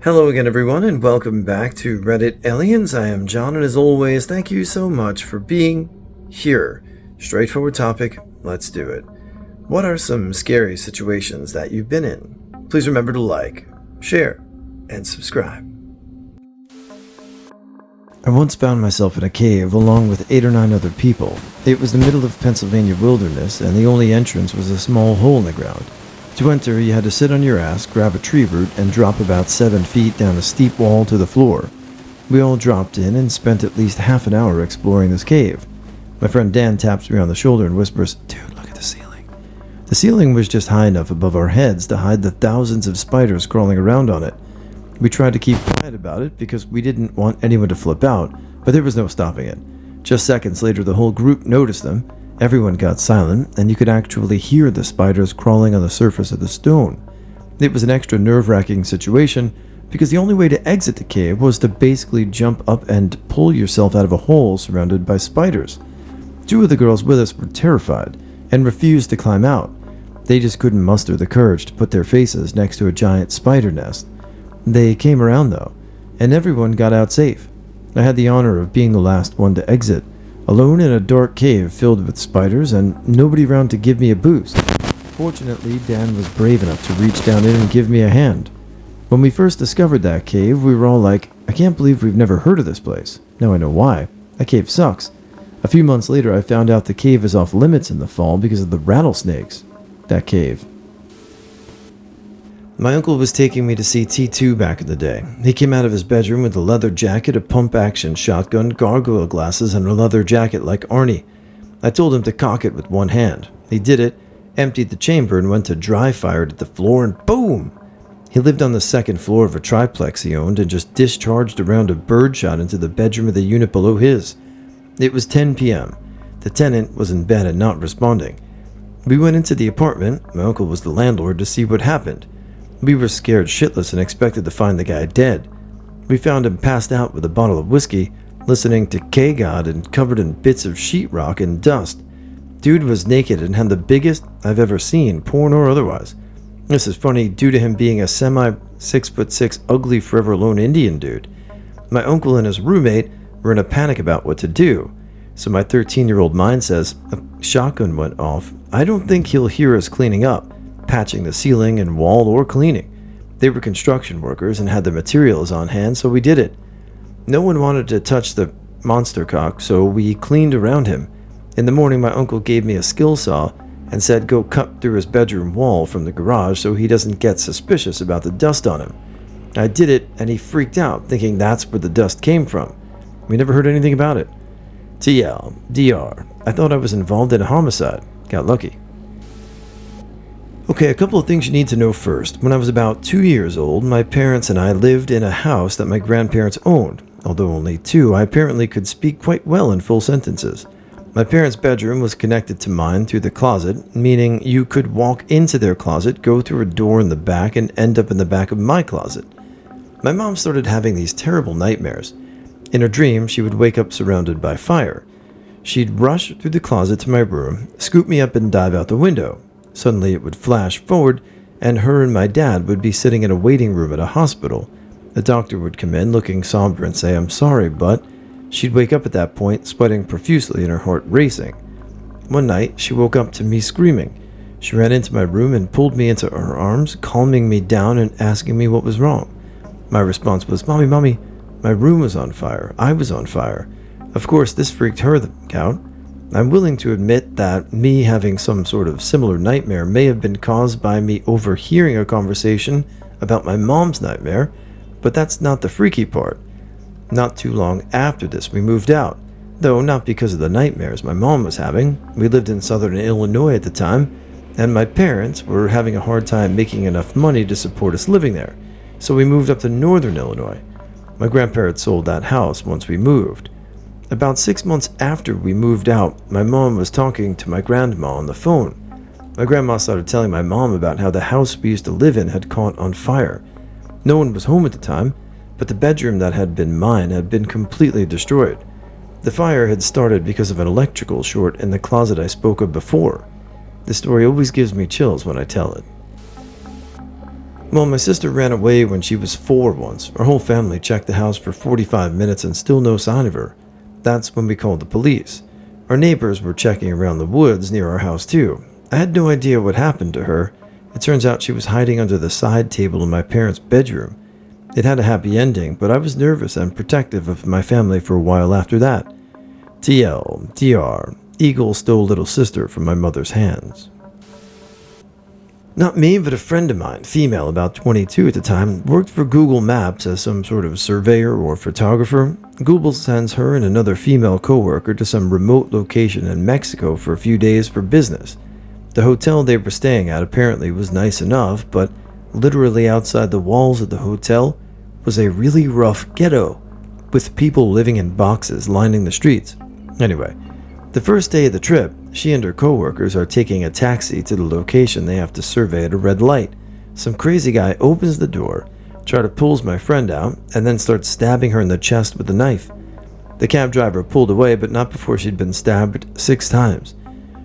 Hello again, everyone, and welcome back to Reddit Aliens. I am John, and as always, thank you so much for being here. Straightforward topic, let's do it. What are some scary situations that you've been in? Please remember to like, share, and subscribe. I once found myself in a cave along with 8 or 9 other people. It was the middle of Pennsylvania wilderness, and the only entrance was a small hole in the ground. To enter, you had to sit on your ass, grab a tree root, and drop about 7 feet down a steep wall to the floor. We all dropped in and spent at least half an hour exploring this cave. My friend Dan taps me on the shoulder and whispers, "Dude, look at the ceiling." The ceiling was just high enough above our heads to hide the thousands of spiders crawling around on it. We tried to keep quiet about it because we didn't want anyone to flip out, but there was no stopping it. Just seconds later, the whole group noticed them. Everyone got silent, and you could actually hear the spiders crawling on the surface of the stone. It was an extra nerve-wracking situation because the only way to exit the cave was to basically jump up and pull yourself out of a hole surrounded by spiders. 2 of the girls with us were terrified and refused to climb out. They just couldn't muster the courage to put their faces next to a giant spider nest. They came around though, and everyone got out safe. I had the honor of being the last one to exit, alone in a dark cave filled with spiders and nobody around to give me a boost. Fortunately, Dan was brave enough to reach down in and give me a hand. When we first discovered that cave, we were all like, "I can't believe we've never heard of this place." Now I know why. That cave sucks. A few months later, I found out the cave is off limits in the fall because of the rattlesnakes. That cave. My uncle was taking me to see T2 back in the day. He came out of his bedroom with a leather jacket, a pump-action shotgun, gargoyle glasses, and a leather jacket like Arnie. I told him to cock it with one hand. He did it, emptied the chamber, and went to dry fire it at the floor, and boom! He lived on the 2nd floor of a triplex he owned and just discharged a round of birdshot into the bedroom of the unit below his. It was 10 p.m. The tenant was in bed and not responding. We went into the apartment, my uncle was the landlord, to see what happened. We were scared shitless and expected to find the guy dead. We found him passed out with a bottle of whiskey, listening to K-God and covered in bits of sheetrock and dust. Dude was naked and had the biggest I've ever seen, porn or otherwise. This is funny due to him being a semi-6'6" ugly forever alone Indian dude. My uncle and his roommate were in a panic about what to do. So my 13-year-old mind says, a shotgun went off. I don't think he'll hear us cleaning up, patching the ceiling and wall, or cleaning. They were construction workers and had the materials on hand, so we did it. No one wanted to touch the monster cock, so we cleaned around him. In the morning, my uncle gave me a skill saw and said go cut through his bedroom wall from the garage so he doesn't get suspicious about the dust on him. I did it, and he freaked out, thinking that's where the dust came from. We never heard anything about it. TL, DR, I thought I was involved in a homicide. Got lucky. Okay, a couple of things you need to know first. When I was about 2 years old, my parents and I lived in a house that my grandparents owned. Although only 2, I apparently could speak quite well in full sentences. My parents' bedroom was connected to mine through the closet, meaning you could walk into their closet, go through a door in the back, and end up in the back of my closet. My mom started having these terrible nightmares. In her dream, she would wake up surrounded by fire. She'd rush through the closet to my room, scoop me up, and dive out the window. Suddenly it would flash forward, and her and my dad would be sitting in a waiting room at a hospital. The doctor would come in, looking somber, and say, "I'm sorry, but..." She'd wake up at that point, sweating profusely and her heart racing. One night, she woke up to me screaming. She ran into my room and pulled me into her arms, calming me down and asking me what was wrong. My response was, Mommy, my room was on fire. I was on fire." Of course, this freaked her out. I'm willing to admit that me having some sort of similar nightmare may have been caused by me overhearing a conversation about my mom's nightmare, but that's not the freaky part. Not too long after this, we moved out, though not because of the nightmares my mom was having. We lived in southern Illinois at the time, and my parents were having a hard time making enough money to support us living there, so we moved up to northern Illinois. My grandparents sold that house once we moved. About 6 months after we moved out, my mom was talking to my grandma on the phone. My grandma started telling my mom about how the house we used to live in had caught on fire. No one was home at the time, but the bedroom that had been mine had been completely destroyed. The fire had started because of an electrical short in the closet I spoke of before. The story always gives me chills when I tell it. Well, my sister ran away when she was 4 once. Our whole family checked the house for 45 minutes and still no sign of her. That's when we called the police. Our neighbors were checking around the woods near our house too. I had no idea what happened to her. It turns out she was hiding under the side table in my parents' bedroom. It had a happy ending, but I was nervous and protective of my family for a while after that. TLDR, Eagle stole little sister from my mother's hands. Not me, but a friend of mine, female, about 22 at the time, worked for Google Maps as some sort of surveyor or photographer. Google sends her and another female coworker to some remote location in Mexico for a few days for business. The hotel they were staying at apparently was nice enough, but literally outside the walls of the hotel was a really rough ghetto, with people living in boxes lining the streets. Anyway, the first day of the trip, she and her coworkers are taking a taxi to the location they have to survey at a red light. Some crazy guy opens the door, pulls my friend out, and then starts stabbing her in the chest with a knife. The cab driver pulled away, but not before she'd been stabbed 6 times.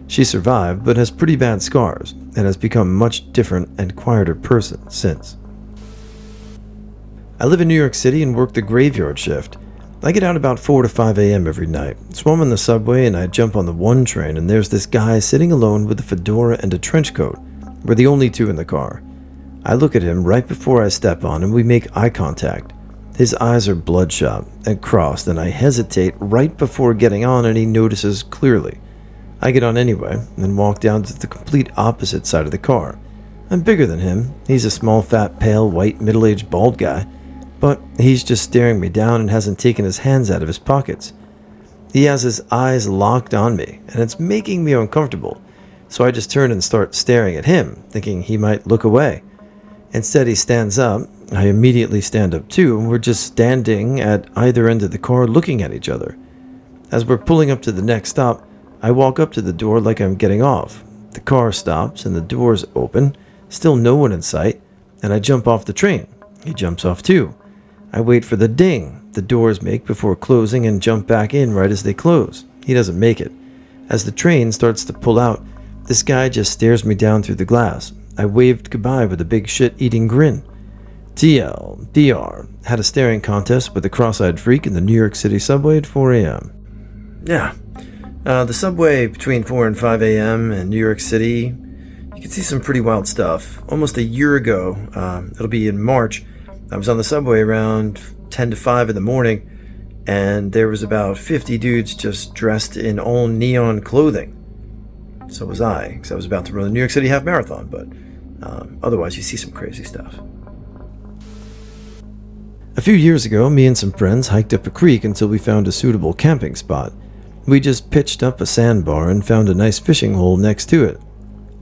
She survived, but has pretty bad scars, and has become a much different and quieter person since. I live in New York City and work the graveyard shift. I get out about 4 to 5 a.m. every night, so I'm on the subway and I jump on the 1 train and there's this guy sitting alone with a fedora and a trench coat. We're the only 2 in the car. I look at him right before I step on and we make eye contact. His eyes are bloodshot and crossed and I hesitate right before getting on and he notices clearly. I get on anyway and walk down to the complete opposite side of the car. I'm bigger than him. He's a small, fat, pale, white, middle-aged, bald guy. But he's just staring me down and hasn't taken his hands out of his pockets. He has his eyes locked on me, and it's making me uncomfortable. So I just turn and start staring at him, thinking he might look away. Instead, he stands up. I immediately stand up too, and we're just standing at either end of the car looking at each other. As we're pulling up to the next stop, I walk up to the door like I'm getting off. The car stops, and the doors open. Still no one in sight, and I jump off the train. He jumps off too. I wait for the ding the doors make before closing and jump back in right as they close. He doesn't make it. As the train starts to pull out, this guy just stares me down through the glass. I waved goodbye with a big shit-eating grin. TLDR had a staring contest with a cross-eyed freak in the New York City subway at 4 a.m. Yeah, the subway between 4 and 5 a.m. in New York City, you can see some pretty wild stuff. Almost a year ago, it'll be in March, I was on the subway around 10 to 5 in the morning, and there was about 50 dudes just dressed in all neon clothing. So was I, because I was about to run the New York City Half Marathon, but otherwise you see some crazy stuff. A few years ago, me and some friends hiked up a creek until we found a suitable camping spot. We just pitched up a sandbar and found a nice fishing hole next to it.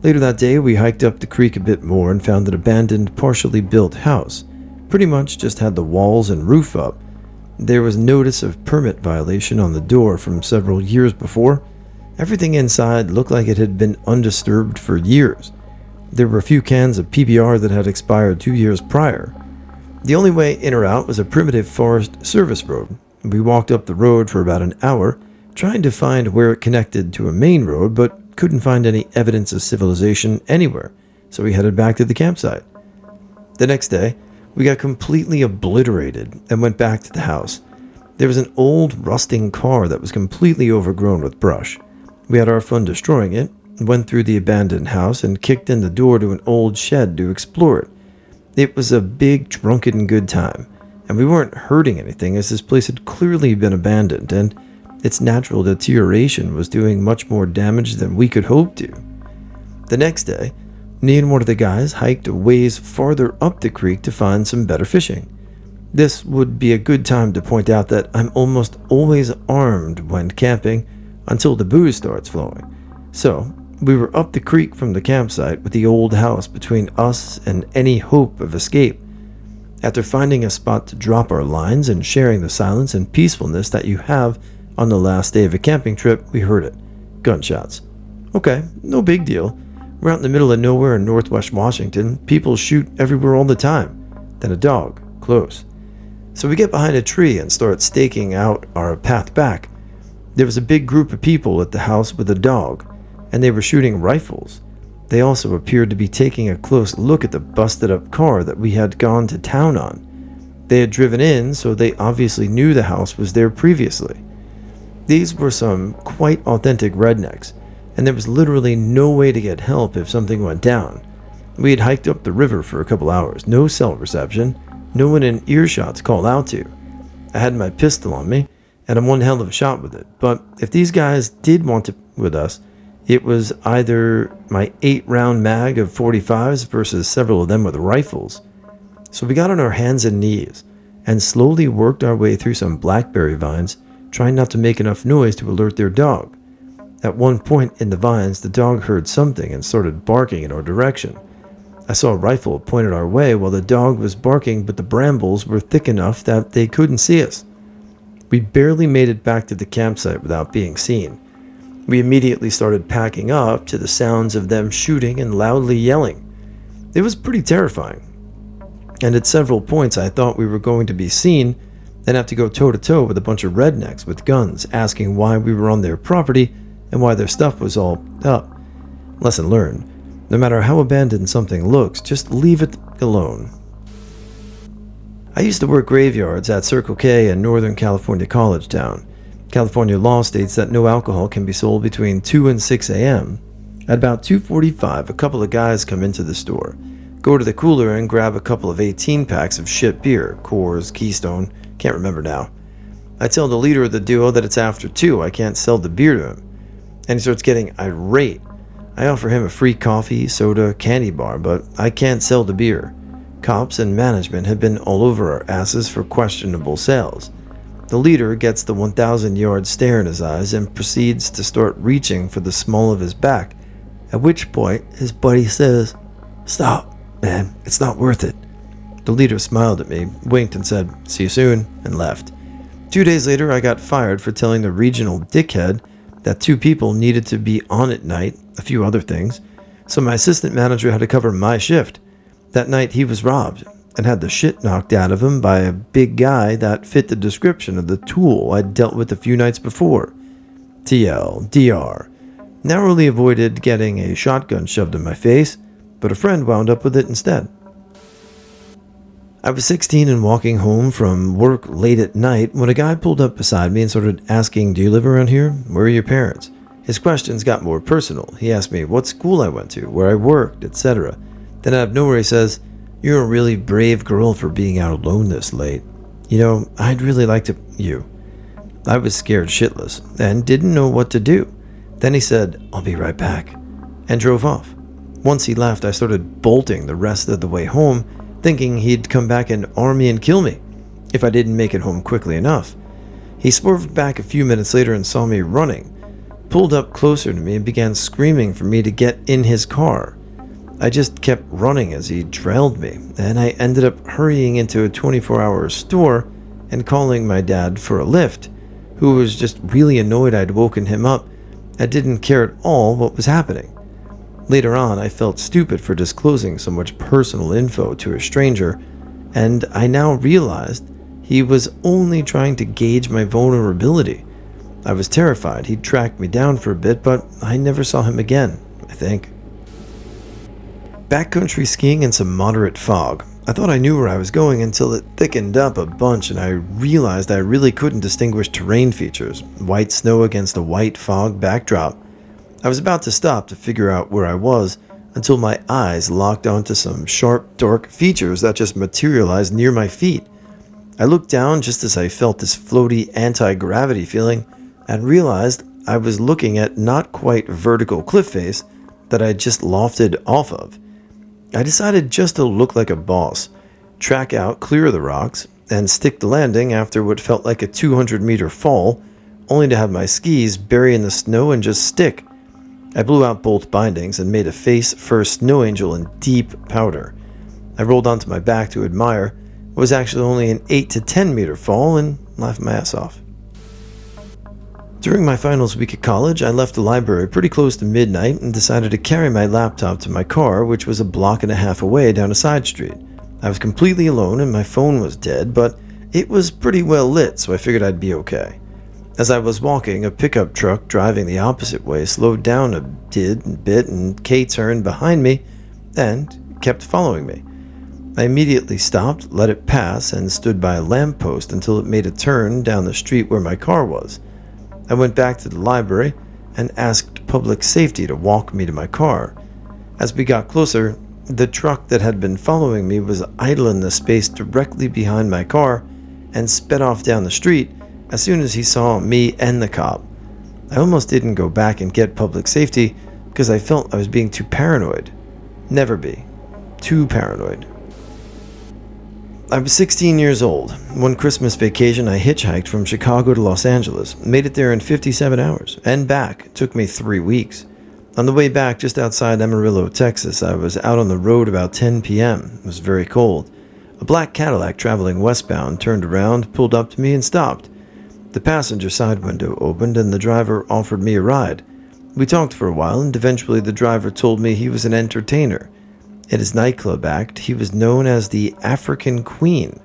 Later that day, we hiked up the creek a bit more and found an abandoned, partially built house. Pretty much just had the walls and roof up. There was notice of permit violation on the door from several years before. Everything inside looked like it had been undisturbed for years. There were a few cans of PBR that had expired 2 years prior. The only way in or out was a primitive Forest Service road. We walked up the road for about an hour, trying to find where it connected to a main road, but couldn't find any evidence of civilization anywhere, so we headed back to the campsite. The next day, we got completely obliterated and went back to the house. There was an old, rusting car that was completely overgrown with brush. We had our fun destroying it, went through the abandoned house, and kicked in the door to an old shed to explore it. It was a big, drunken good time, and we weren't hurting anything as this place had clearly been abandoned, and its natural deterioration was doing much more damage than we could hope to. The next day, me and one of the guys hiked a ways farther up the creek to find some better fishing. This would be a good time to point out that I'm almost always armed when camping until the booze starts flowing. So, we were up the creek from the campsite with the old house between us and any hope of escape. After finding a spot to drop our lines and sharing the silence and peacefulness that you have on the last day of a camping trip, we heard it. Gunshots. Okay, no big deal. We're out in the middle of nowhere in Northwest Washington. People shoot everywhere all the time. Then a dog, close. So we get behind a tree and start staking out our path back. There was a big group of people at the house with a dog, and they were shooting rifles. They also appeared to be taking a close look at the busted up car that we had gone to town on. They had driven in, so they obviously knew the house was there previously. These were some quite authentic rednecks, and there was literally no way to get help if something went down. We had hiked up the river for a couple hours, no cell reception, no one in earshot to call out to. I had my pistol on me, and I'm one hell of a shot with it, but if these guys did want to with us, it was either my 8-round mag of 45s versus several of them with rifles. So we got on our hands and knees, and slowly worked our way through some blackberry vines, trying not to make enough noise to alert their dog. At one point in the vines, the dog heard something and started barking in our direction. I saw a rifle pointed our way while the dog was barking, but the brambles were thick enough that they couldn't see us. We barely made it back to the campsite without being seen. We immediately started packing up to the sounds of them shooting and loudly yelling. It was pretty terrifying. And at several points I thought we were going to be seen and have to go toe-to-toe with a bunch of rednecks with guns asking why we were on their property and why their stuff was all up. Lesson learned. No matter how abandoned something looks, just leave it alone. I used to work graveyards at Circle K in Northern California College Town. California law states that no alcohol can be sold between 2 and 6 a.m. At about 2:45, a couple of guys come into the store, go to the cooler and grab a couple of 18 packs of shit beer, Coors, Keystone, can't remember now. I tell the leader of the duo that it's after 2, I can't sell the beer to him. And he starts getting irate. I offer him a free coffee, soda, candy bar, but I can't sell the beer. Cops and management have been all over our asses for questionable sales. The leader gets the 1,000-yard stare in his eyes and proceeds to start reaching for the small of his back, at which point his buddy says, "Stop, man, it's not worth it." The leader smiled at me, winked and said, "See you soon," and left. 2 days later, I got fired for telling the regional dickhead that 2 people needed to be on at night, a few other things, so my assistant manager had to cover my shift. That night he was robbed and had the shit knocked out of him by a big guy that fit the description of the tool I'd dealt with a few nights before. TL, DR. Narrowly avoided getting a shotgun shoved in my face, but a friend wound up with it instead. I was 16 and walking home from work late at night when a guy pulled up beside me and started asking, "Do you live around here? Where are your parents?" His questions got more personal. He asked me what school I went to, where I worked, etc. Then out of nowhere he says, "You're a really brave girl for being out alone this late. You know, I'd really like to you." I was scared shitless and didn't know what to do. Then he said, "I'll be right back," and drove off. Once he left, I started bolting the rest of the way home, thinking he'd come back and arm me and kill me if I didn't make it home quickly enough. He swerved back a few minutes later and saw me running, pulled up closer to me and began screaming for me to get in his car. I just kept running as he trailed me, and I ended up hurrying into a 24-hour store and calling my dad for a lift, who was just really annoyed I'd woken him up and didn't care at all what was happening. Later on, I felt stupid for disclosing so much personal info to a stranger, and I now realized he was only trying to gauge my vulnerability. I was terrified he'd tracked me down for a bit, but I never saw him again, I think. Backcountry skiing in some moderate fog. I thought I knew where I was going until it thickened up a bunch and I realized I really couldn't distinguish terrain features, white snow against a white fog backdrop. I was about to stop to figure out where I was until my eyes locked onto some sharp, dark features that just materialized near my feet. I looked down just as I felt this floaty anti-gravity feeling and realized I was looking at not quite vertical cliff face that I just lofted off of. I decided just to look like a boss, track out, clear the rocks, and stick the landing after what felt like a 200-meter fall, only to have my skis bury in the snow and just stick. I blew out both bindings and made a face-first snow angel in deep powder. I rolled onto my back to admire. It was actually only an 8 to 10-meter fall and laughed my ass off. During my finals week at college, I left the library pretty close to midnight and decided to carry my laptop to my car, which was a block and a half away down a side street. I was completely alone and my phone was dead, but it was pretty well lit, so I figured I'd be okay. As I was walking, a pickup truck driving the opposite way slowed down a bit and Kay turned behind me and kept following me. I immediately stopped, let it pass, and stood by a lamppost until it made a turn down the street where my car was. I went back to the library and asked public safety to walk me to my car. As we got closer, the truck that had been following me was idle in the space directly behind my car and sped off down the street as soon as he saw me and the cop. I almost didn't go back and get public safety because I felt I was being too paranoid. Never be. Too paranoid. I was 16 years old. One Christmas vacation, I hitchhiked from Chicago to Los Angeles, made it there in 57 hours, and back. It took me 3 weeks. On the way back, just outside Amarillo, Texas, I was out on the road about 10 p.m. It was very cold. A black Cadillac traveling westbound turned around, pulled up to me, and stopped. The passenger side window opened, and the driver offered me a ride. We talked for a while, and eventually the driver told me he was an entertainer. In his nightclub act, he was known as the African Queen.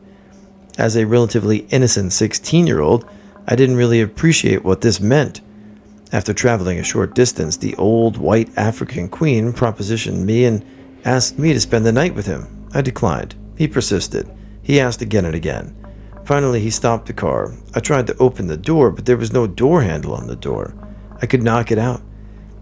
As a relatively innocent 16-year-old, I didn't really appreciate what this meant. After traveling a short distance, the old white African Queen propositioned me and asked me to spend the night with him. I declined. He persisted. He asked again and again. Finally, he stopped the car. I tried to open the door, but there was no door handle on the door. I could knock it out.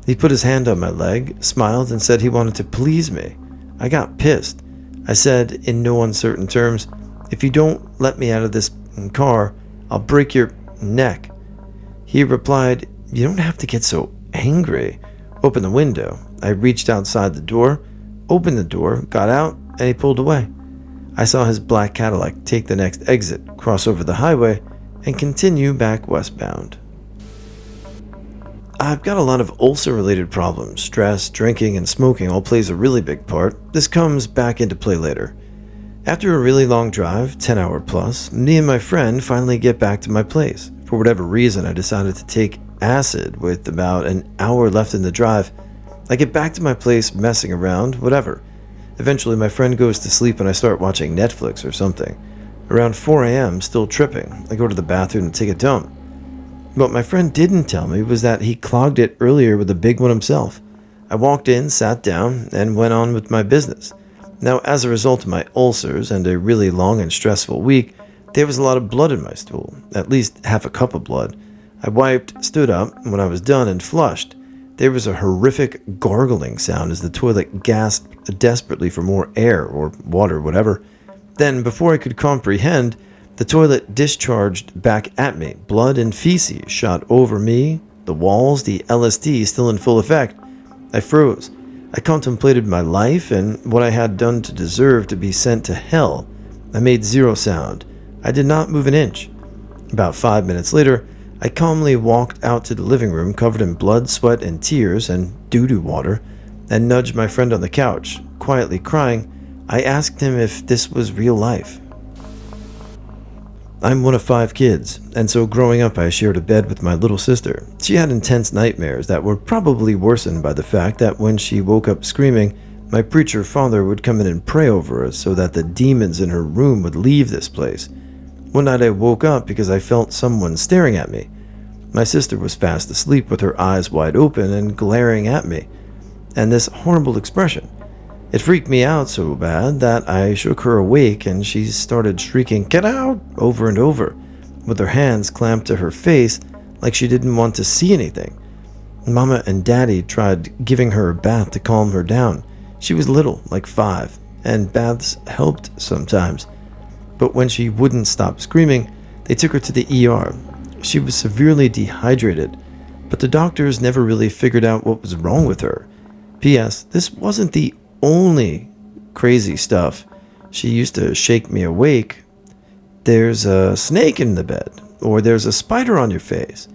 He put his hand on my leg, smiled, and said he wanted to please me. I got pissed. I said, in no uncertain terms, "If you don't let me out of this car, I'll break your neck." He replied, "You don't have to get so angry. Open the window." I reached outside the door, opened the door, got out, and he pulled away. I saw his black Cadillac take the next exit, cross over the highway, and continue back westbound. I've got a lot of ulcer-related problems. Stress, drinking, and smoking all plays a really big part. This comes back into play later. After a really long drive, 10-hour plus, me and my friend finally get back to my place. For whatever reason, I decided to take acid with about an hour left in the drive. I get back to my place, messing around, whatever. Eventually, my friend goes to sleep and I start watching Netflix or something. Around 4 a.m., still tripping, I go to the bathroom to take a dump. What my friend didn't tell me was that he clogged it earlier with a big one himself. I walked in, sat down, and went on with my business. Now, as a result of my ulcers and a really long and stressful week, there was a lot of blood in my stool, at least half a cup of blood. I wiped, stood up when I was done, and flushed. There was a horrific gargling sound as the toilet gasped desperately for more air or water, whatever. Then, before I could comprehend, the toilet discharged back at me. Blood and feces shot over me, the walls, the LSD still in full effect. I froze. I contemplated my life and what I had done to deserve to be sent to hell. I made zero sound. I did not move an inch. About 5 minutes later, I calmly walked out to the living room covered in blood, sweat, and tears and doo-doo water, and nudged my friend on the couch. Quietly crying, I asked him if this was real life. I'm one of 5 kids, and so growing up I shared a bed with my little sister. She had intense nightmares that were probably worsened by the fact that when she woke up screaming, my preacher father would come in and pray over us so that the demons in her room would leave this place. One night I woke up because I felt someone staring at me. My sister was fast asleep with her eyes wide open and glaring at me, and this horrible expression. It freaked me out so bad that I shook her awake and she started shrieking, "Get out!" over and over, with her hands clamped to her face like she didn't want to see anything. Mama and Daddy tried giving her a bath to calm her down. She was little, like 5, and baths helped sometimes. But when she wouldn't stop screaming, they took her to the ER. She was severely dehydrated, but the doctors never really figured out what was wrong with her. P.S. This wasn't the only crazy stuff. She used to shake me awake. "There's a snake in the bed," or "There's a spider on your face,"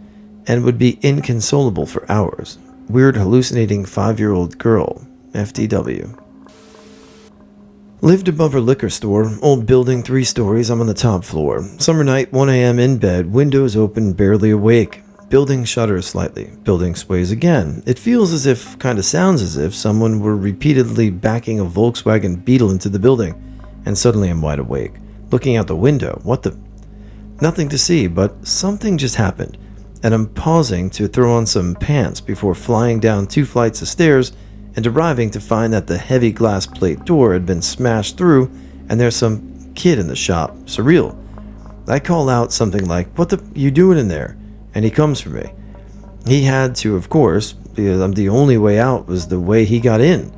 and would be inconsolable for hours. Weird hallucinating 5-year-old girl. FTW. Lived above her liquor store. Old building, 3 stories. I'm on the top floor. Summer night, 1 a.m. in bed. Windows open, barely awake. Building shudders slightly. Building sways again. It feels as if, kinda sounds as if, someone were repeatedly backing a Volkswagen Beetle into the building. And suddenly I'm wide awake. Looking out the window. What the? Nothing to see, but something just happened. and I'm pausing to throw on some pants before flying down 2 flights of stairs and arriving to find that the heavy glass plate door had been smashed through and there's some kid in the shop. Surreal. I call out something like, "What the you doing in there?" And he comes for me. He had to, of course, because the only way out was the way he got in.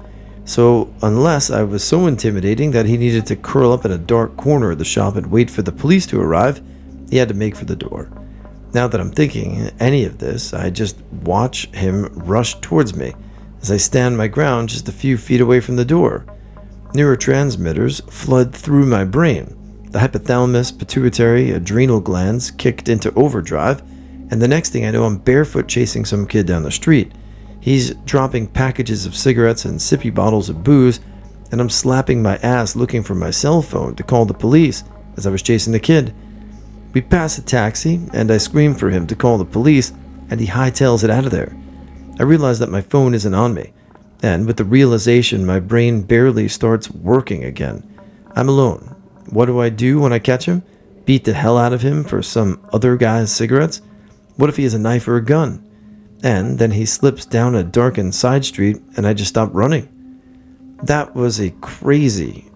So unless I was so intimidating that he needed to curl up in a dark corner of the shop and wait for the police to arrive, he had to make for the door. Now that I'm thinking any of this, I just watch him rush towards me as I stand my ground just a few feet away from the door. Neurotransmitters flood through my brain. The hypothalamus, pituitary, adrenal glands kicked into overdrive, and the next thing I know, I'm barefoot chasing some kid down the street. He's dropping packages of cigarettes and sippy bottles of booze, and I'm slapping my ass looking for my cell phone to call the police as I was chasing the kid. We pass a taxi, and I scream for him to call the police, and he hightails it out of there. I realize that my phone isn't on me, and with the realization, my brain barely starts working again. I'm alone. What do I do when I catch him? Beat the hell out of him for some other guy's cigarettes? What if he has a knife or a gun? And then he slips down a darkened side street and I just stop running. That was a crazy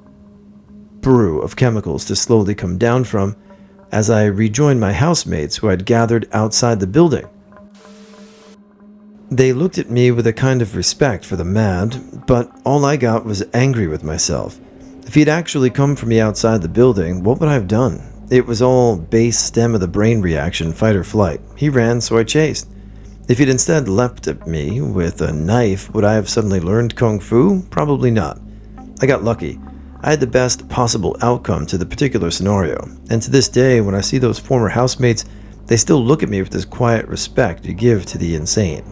brew of chemicals to slowly come down from as I rejoined my housemates who had gathered outside the building. They looked at me with a kind of respect for the mad, but all I got was angry with myself. If he'd actually come for me outside the building, what would I have done? It was all base stem of the brain reaction, fight or flight. He ran, so I chased. If he'd instead leapt at me with a knife, would I have suddenly learned Kung Fu? Probably not. I got lucky. I had the best possible outcome to the particular scenario, and to this day, when I see those former housemates, they still look at me with this quiet respect you give to the insane.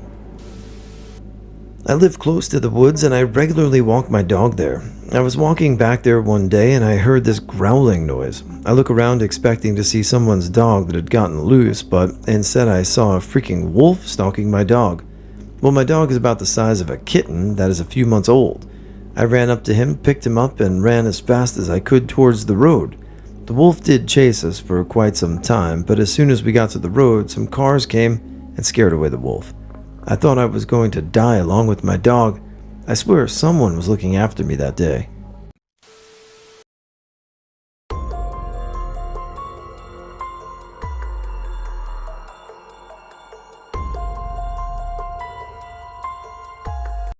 I live close to the woods and I regularly walk my dog there. I was walking back there one day and I heard this growling noise. I look around expecting to see someone's dog that had gotten loose, but instead I saw a freaking wolf stalking my dog. Well, my dog is about the size of a kitten that is a few months old. I ran up to him, picked him up, and ran as fast as I could towards the road. The wolf did chase us for quite some time, but as soon as we got to the road, some cars came and scared away the wolf. I thought I was going to die along with my dog. I swear someone was looking after me that day.